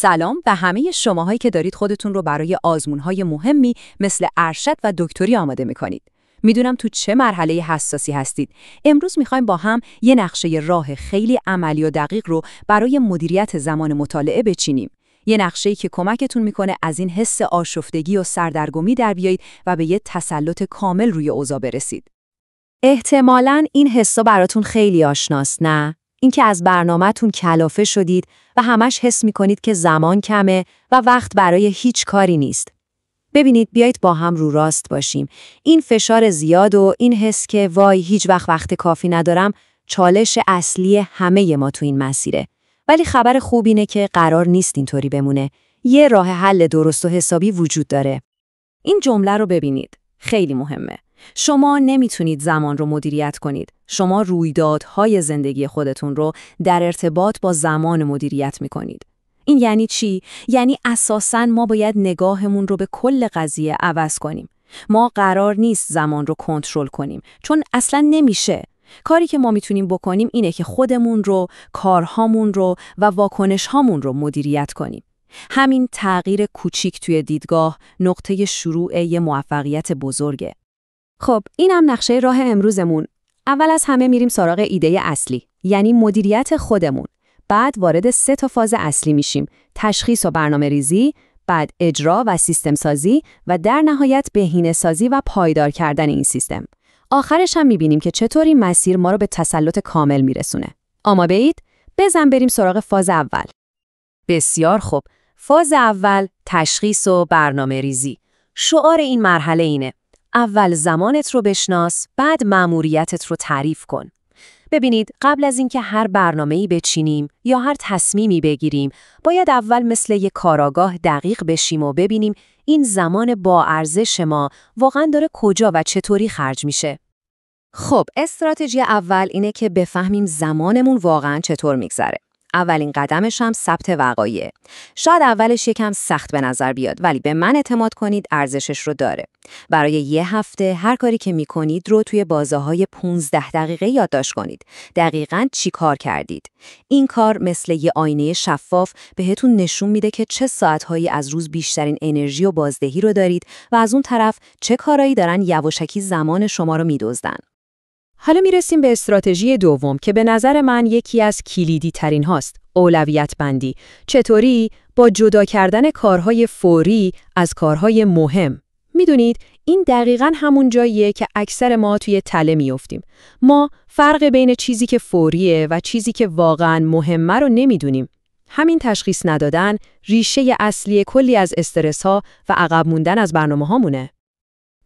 سلام به همه شماهایی که دارید خودتون رو برای آزمون‌های مهمی مثل ارشد و دکتری آماده می‌کنید. میدونم تو چه مرحله حساسی هستید. امروز می‌خوایم با هم یه نقشه راه خیلی عملی و دقیق رو برای مدیریت زمان مطالعه بچینیم. یه نقشه‌ای که کمکتون می‌کنه از این حس آشفتگی و سردرگمی در بیایید و به یه تسلط کامل روی اوضاع برسید. احتمالاً این حسا براتون خیلی آشناست، نه؟ اینکه از برنامه‌تون کلافه شدید و همش حس می‌کنید که زمان کمه و وقت برای هیچ کاری نیست. ببینید، بیایید با هم رو راست باشیم. این فشار زیاد و این حس که وای هیچ وقت کافی ندارم، چالش اصلی همه ما تو این مسیره. ولی خبر خوب اینه که قرار نیست اینطوری بمونه. یه راه حل درست و حسابی وجود داره. این جمله رو ببینید. خیلی مهمه. شما نمیتونید زمان رو مدیریت کنید. شما رویدادهای زندگی خودتون رو در ارتباط با زمان مدیریت میکنید. این یعنی چی؟ یعنی اساساً ما باید نگاهمون رو به کل قضیه عوض کنیم. ما قرار نیست زمان رو کنترل کنیم، چون اصلاً نمیشه. کاری که ما میتونیم بکنیم اینه که خودمون رو، کارهامون رو و واکنشهامون رو مدیریت کنیم. همین تغییر کوچیک توی دیدگاه نقطه شروع یه موفقیت بزرگه. خب، اینم نقشه راه امروزمون. اول از همه میریم سراغ ایده اصلی، یعنی مدیریت خودمون. بعد وارد 3 فاز اصلی میشیم: تشخیص و برنامه‌ریزی، بعد اجرا و سیستم سازی و در نهایت بهینه‌سازی و پایدار کردن این سیستم. آخرش هم میبینیم که چطور این مسیر ما رو به تسلط کامل میرسونه. آماده اید؟ بزن بریم سراغ فاز اول. بسیار خوب. فاز اول، تشخیص و برنامه‌ریزی. شعار این مرحله اینه: اول زمانت رو بشناس، بعد مأموریتت رو تعریف کن. ببینید، قبل از اینکه هر برنامه‌ای بچینیم یا هر تصمیمی بگیریم، باید اول مثل یک کارآگاه دقیق بشیم و ببینیم این زمان با ارزش ما واقعاً داره کجا و چطوری خرج میشه. خب، استراتژی اول اینه که بفهمیم زمانمون واقعاً چطور میگذره. اولین قدمش هم ثبت وقایع. شاید اولش یکم سخت به نظر بیاد، ولی به من اعتماد کنید ارزشش رو داره. برای یه هفته هر کاری که میکنید رو توی بازه‌های 15 دقیقه یادداشت کنید. دقیقاً چی کار کردید. این کار مثل یه آینه شفاف بهتون نشون میده که چه ساعت‌هایی از روز بیشترین انرژی و بازدهی رو دارید و از اون طرف چه کارایی دارن یواشکی زمان شما رو میدزدن. حالا میرسیم به استراتژی دوم که به نظر من یکی از کلیدی ترین هاست: اولویت بندی. چطوری؟ با جدا کردن کارهای فوری از کارهای مهم. میدونید این دقیقاً همون جاییه که اکثر ما توی تله میافتیم. ما فرق بین چیزی که فوریه و چیزی که واقعاً مهمه رو نمیدونیم. همین تشخیص ندادن ریشه اصلی کلی از استرس‌ها و عقب موندن از برنامه‌هامونه.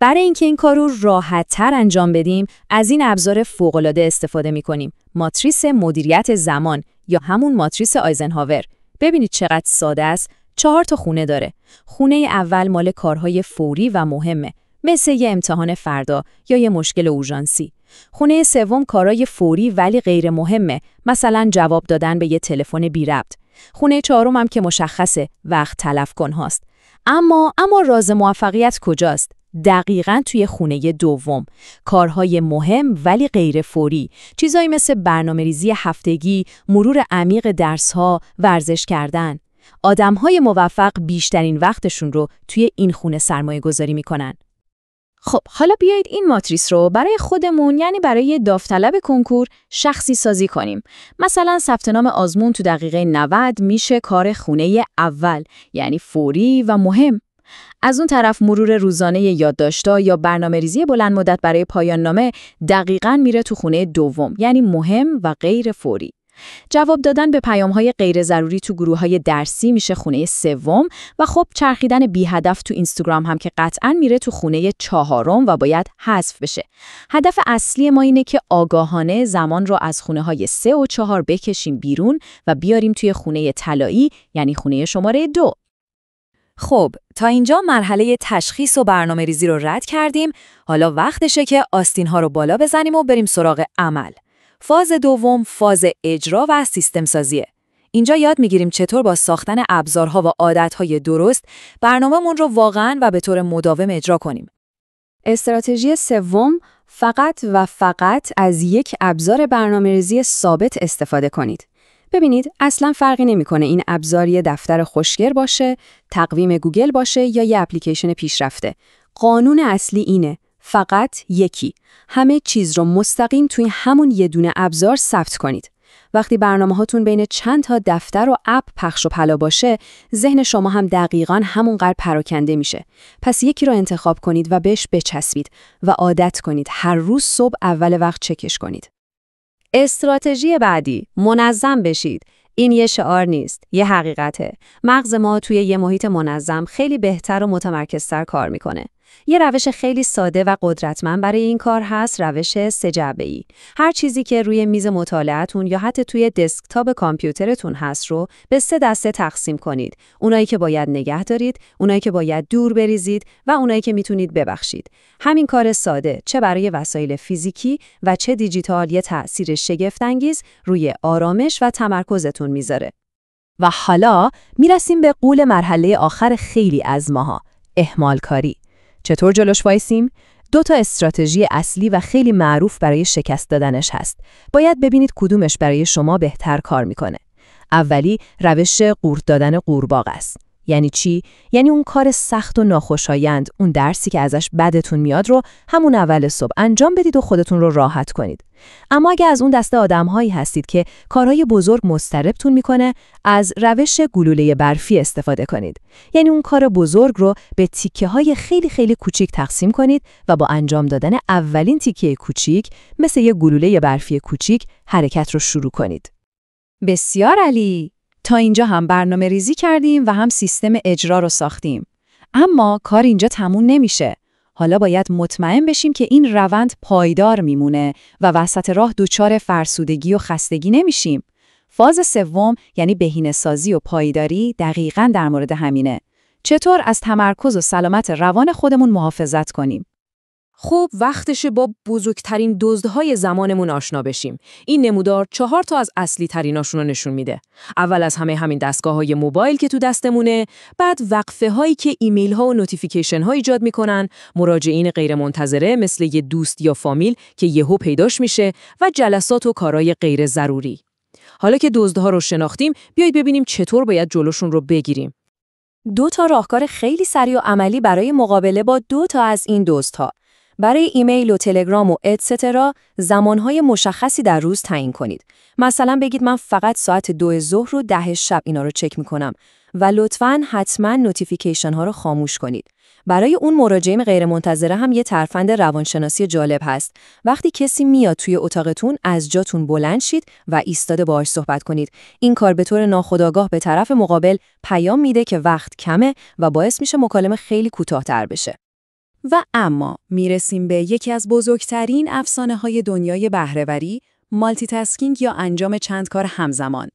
برای اینکه این کار رو راحت‌تر انجام بدیم، از این ابزار فوق‌العاده استفاده می‌کنیم: ماتریس مدیریت زمان یا همون ماتریس آیزنهاور. ببینید چقدر ساده است. 4 خونه داره. خونه اول مال کارهای فوری و مهمه، مثل یه امتحان فردا یا یه مشکل اورژانسی. خونه سوم کارهای فوری ولی غیر مهمه، مثلا جواب دادن به یه تلفن بی ربط. خونه چهارم هم که مشخصه، وقت تلف کن هاست. اما راز موفقیت کجاست؟ دقیقاً توی خونه دوم. کارهای مهم ولی غیر فوری. چیزایی مثل برنامه‌ریزی هفتگی، مرور عمیق درس‌ها، ورزش کردن. آدم‌های موفق بیشترین وقتشون رو توی این خونه سرمایه‌گذاری می‌کنن. خب، حالا بیایید این ماتریس رو برای خودمون، یعنی برای داوطلب کنکور، شخصی سازی کنیم. مثلا ثبت نام آزمون تو دقیقه 90 میشه کار خونه اول، یعنی فوری و مهم. از اون طرف مرور روزانه یادداشت‌ها یا برنامه‌ریزی بلند مدت برای پایان نامه دقیقاً میره تو خونه دوم، یعنی مهم و غیر فوری. جواب دادن به پیام‌های غیر ضروری تو گروه‌های درسی میشه خونه سوم و خب چرخیدن بی هدف تو اینستاگرام هم که قطعاً میره تو خونه چهارم و باید حذف بشه. هدف اصلی ما اینه که آگاهانه زمان رو از خونه‌های 3 و 4 بکشیم بیرون و بیاریم توی خونه طلایی، یعنی خونه شماره 2. خب، تا اینجا مرحله تشخیص و برنامه‌ریزی رو رد کردیم. حالا وقتشه که آستین‌ها رو بالا بزنیم و بریم سراغ عمل. فاز دوم، فاز اجرا و سیستم سازیه. اینجا یاد میگیریم چطور با ساختن ابزارها و عادتهای درست برنامه‌مون رو واقعاً و به طور مداوم اجرا کنیم. استراتژی سوم، فقط از یک ابزار برنامه‌ریزی ثابت استفاده کنید. ببینید اصلا فرقی نمیکنه این ابزار یه دفتر خوشگل باشه، تقویم گوگل باشه یا یه اپلیکیشن پیشرفته. قانون اصلی اینه، فقط یکی. همه چیز رو مستقیم توی همون یه دونه ابزار ثبت کنید. وقتی برنامه‌هاتون بین چند تا دفتر و اپ پخش و پلا باشه، ذهن شما هم دقیقاً همونقدر پراکنده میشه. پس یکی رو انتخاب کنید و بهش بچسبید و عادت کنید هر روز صبح اول وقت چکش کنید. استراتژی بعدی، منظم بشید. این یه شعار نیست، یه حقیقته. مغز ما توی یه محیط منظم خیلی بهتر و متمرکزتر کار میکنه. یه روش خیلی ساده و قدرتمند برای این کار هست، روش 3 جعبه‌ای. هر چیزی که روی میز مطالعه‌تون یا حتی توی دسکتاپ کامپیوترتون هست رو به 3 دسته تقسیم کنید. اونایی که باید نگه دارید، اونایی که باید دور بریزید و اونایی که میتونید ببخشید. همین کار ساده چه برای وسایل فیزیکی و چه دیجیتال یه تأثیر شگفت‌انگیز روی آرامش و تمرکزتون میذاره. و حالا میرسیم به غول مرحله آخر خیلی از ماها، اهمال کاری. چطور جلوش وایسیم؟ 2 تا استراتژی اصلی و خیلی معروف برای شکست دادنش هست. باید ببینید کدومش برای شما بهتر کار میکنه. اولی روش قورت دادن قورباغه است. یعنی چی؟ یعنی اون کار سخت و ناخوشایند، اون درسی که ازش بدتون میاد رو همون اول صبح انجام بدید و خودتون رو راحت کنید. اما اگه از اون دسته آدم‌هایی هستید که کارهای بزرگ مضطربتون میکنه، از روش گلوله برفی استفاده کنید. یعنی اون کار بزرگ رو به تیکه‌های خیلی خیلی کوچیک تقسیم کنید و با انجام دادن اولین تیکه کوچیک، مثل یه گلوله برفی کوچیک، حرکت رو شروع کنید. بسیار عالی! تا اینجا هم برنامه ریزی کردیم و هم سیستم اجرا رو ساختیم. اما کار اینجا تموم نمیشه. حالا باید مطمئن بشیم که این روند پایدار میمونه و وسط راه دچار فرسودگی و خستگی نمیشیم. فاز سوم یعنی بهینه‌سازی و پایداری دقیقاً در مورد همینه. چطور از تمرکز و سلامت روان خودمون محافظت کنیم؟ خب وقتشه با بزرگترین دزدهای زمانمون آشنا بشیم. این نمودار 4 تا از اصلی تریناشون رو نشون میده. اول از همه همین دستگاه‌های موبایل که تو دستمونه، بعد وقفه هایی که ایمیل ها و نوتیفیکیشن ها ایجاد میکنن، مراجعین غیر منتظره مثل یه دوست یا فامیل که یهو پیداش میشه و جلسات و کارهای غیر ضروری. حالا که دزدها رو شناختیم، بیایید ببینیم چطور باید جلوشون رو بگیریم. 2 تا راهکار خیلی سریع و عملی برای مقابله با 2 تا از این دزدها. برای ایمیل و تلگرام و اتسترا زمانهای مشخصی در روز تعیین کنید. مثلا بگید من فقط ساعت 2 ظهر رو 10 شب اینا رو چک میکنم و لطفاً حتما نوتیفیکیشن ها رو خاموش کنید. برای اون مراجعین غیر منتظره هم یه ترفند روانشناسی جالب هست. وقتی کسی میاد توی اتاقتون، از جاتون بلند شید و ایستاده باهاش صحبت کنید. این کار به طور ناخودآگاه به طرف مقابل پیام میده که وقت کمه و باعث میشه مکالمه خیلی کوتاه‌تر بشه. و اما میرسیم به یکی از بزرگترین افسانه‌های دنیای بهره‌وری، مالتی تاسکینگ یا انجام چند کار همزمان.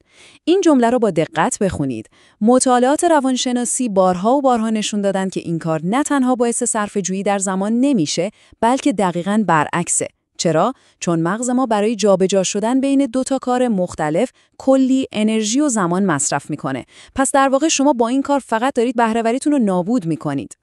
این جمله رو با دقت بخونید. مطالعات روانشناسی بارها و بارها نشون دادن که این کار نه تنها باعث صرفه‌جویی در زمان نمیشه، بلکه دقیقاً برعکسه. چرا؟ چون مغز ما برای جابجا شدن بین 2 تا کار مختلف کلی انرژی و زمان مصرف میکنه. پس در واقع شما با این کار فقط دارید بهره‌وریتون رو نابود میکنید.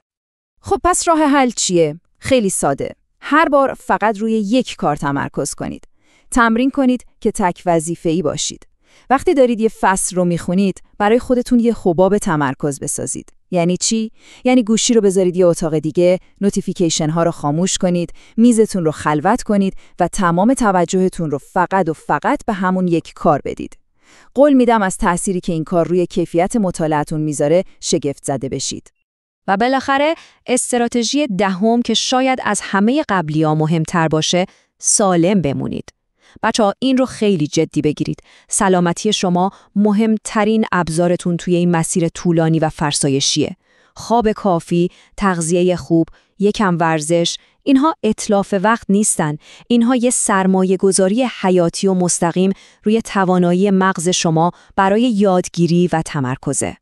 خب پس راه حل چیه؟ خیلی ساده. هر بار فقط روی یک کار تمرکز کنید. تمرین کنید که تک وظیفه‌ای باشید. وقتی دارید یه فصل رو میخونید، برای خودتون یه حباب تمرکز بسازید. یعنی چی؟ یعنی گوشی رو بذارید یه اتاق دیگه، نوتیفیکیشن ها رو خاموش کنید، میزتون رو خلوت کنید و تمام توجهتون رو فقط و فقط به همون یک کار بدید. قول میدم از تأثیری که این کار روی کیفیت مطالعه‌تون میذاره شگفت زده بشید. و بالاخره استراتژی دهم که شاید از همه قبلی‌ها مهمتر باشه، سالم بمونید. بچه‌ها این رو خیلی جدی بگیرید. سلامتی شما مهمترین ابزارتون توی این مسیر طولانی و فرسایشیه. خواب کافی، تغذیه خوب، یکم ورزش، اینها اتلاف وقت نیستن. اینها یه سرمایه‌گذاری حیاتی و مستقیم روی توانایی مغز شما برای یادگیری و تمرکزه.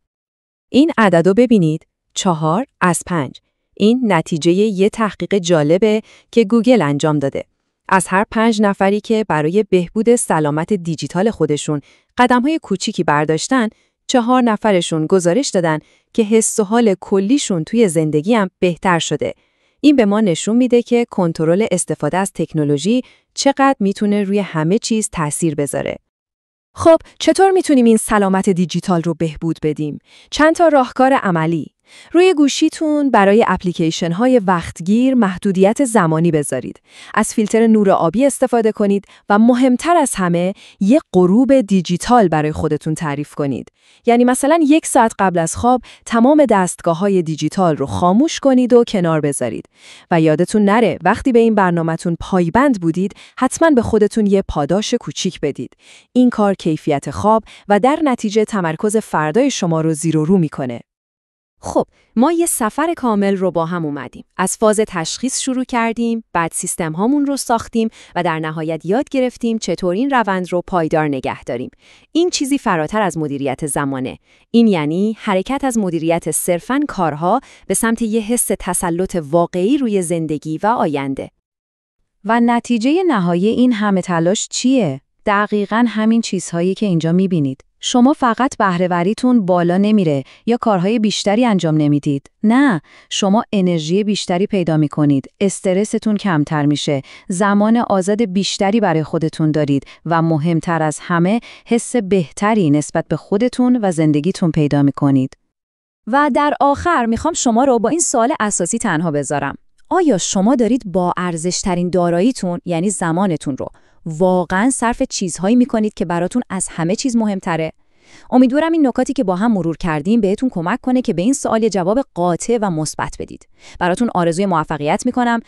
این عددو ببینید. 4 از 5. این نتیجه یه تحقیق جالبه که گوگل انجام داده. از هر 5 نفری که برای بهبود سلامت دیجیتال خودشون قدم‌های کوچیکی برداشتن، 4 نفرشون گزارش دادن که حس و حال کلیشون توی زندگی هم بهتر شده. این به ما نشون میده که کنترل استفاده از تکنولوژی چقدر میتونه روی همه چیز تأثیر بذاره. خب، چطور میتونیم این سلامت دیجیتال رو بهبود بدیم؟ چند تا راهکار عملی. روی گوشیتون برای اپلیکیشن‌های وقتگیر محدودیت زمانی بذارید. از فیلتر نور آبی استفاده کنید و مهمتر از همه یه غروب دیجیتال برای خودتون تعریف کنید. یعنی مثلا 1 ساعت قبل از خواب تمام دستگاه‌های دیجیتال رو خاموش کنید و کنار بذارید. و یادتون نره وقتی به این برنامه‌تون پایبند بودید، حتما به خودتون یه پاداش کوچیک بدید. این کار کیفیت خواب و در نتیجه تمرکز فردای شما رو زیر و رو می‌کنه. خب، ما یه سفر کامل رو با هم اومدیم. از فاز تشخیص شروع کردیم، بعد سیستم هامون رو ساختیم و در نهایت یاد گرفتیم چطور این روند رو پایدار نگه داریم. این چیزی فراتر از مدیریت زمانه. این یعنی حرکت از مدیریت صرفاً کارها به سمت یه حس تسلط واقعی روی زندگی و آینده. و نتیجه نهایی این همه تلاش چیه؟ دقیقاً همین چیزهایی که اینجا می‌بینید. شما فقط بهره‌وریتون بالا نمیره یا کارهای بیشتری انجام نمیدید. نه، شما انرژی بیشتری پیدا می‌کنید، استرستون کمتر میشه، زمان آزاد بیشتری برای خودتون دارید و مهمتر از همه حس بهتری نسبت به خودتون و زندگیتون پیدا می‌کنید. و در آخر میخوام شما رو با این سوال اساسی تنها بذارم. آیا شما دارید با ارزش‌ترین داراییتون یعنی زمانتون رو واقعاً صرف چیزهایی میکنید که براتون از همه چیز مهمتره؟ امیدوارم این نکاتی که با هم مرور کردیم بهتون کمک کنه که به این سوال جواب قاطع و مثبت بدید. براتون آرزوی موفقیت میکنم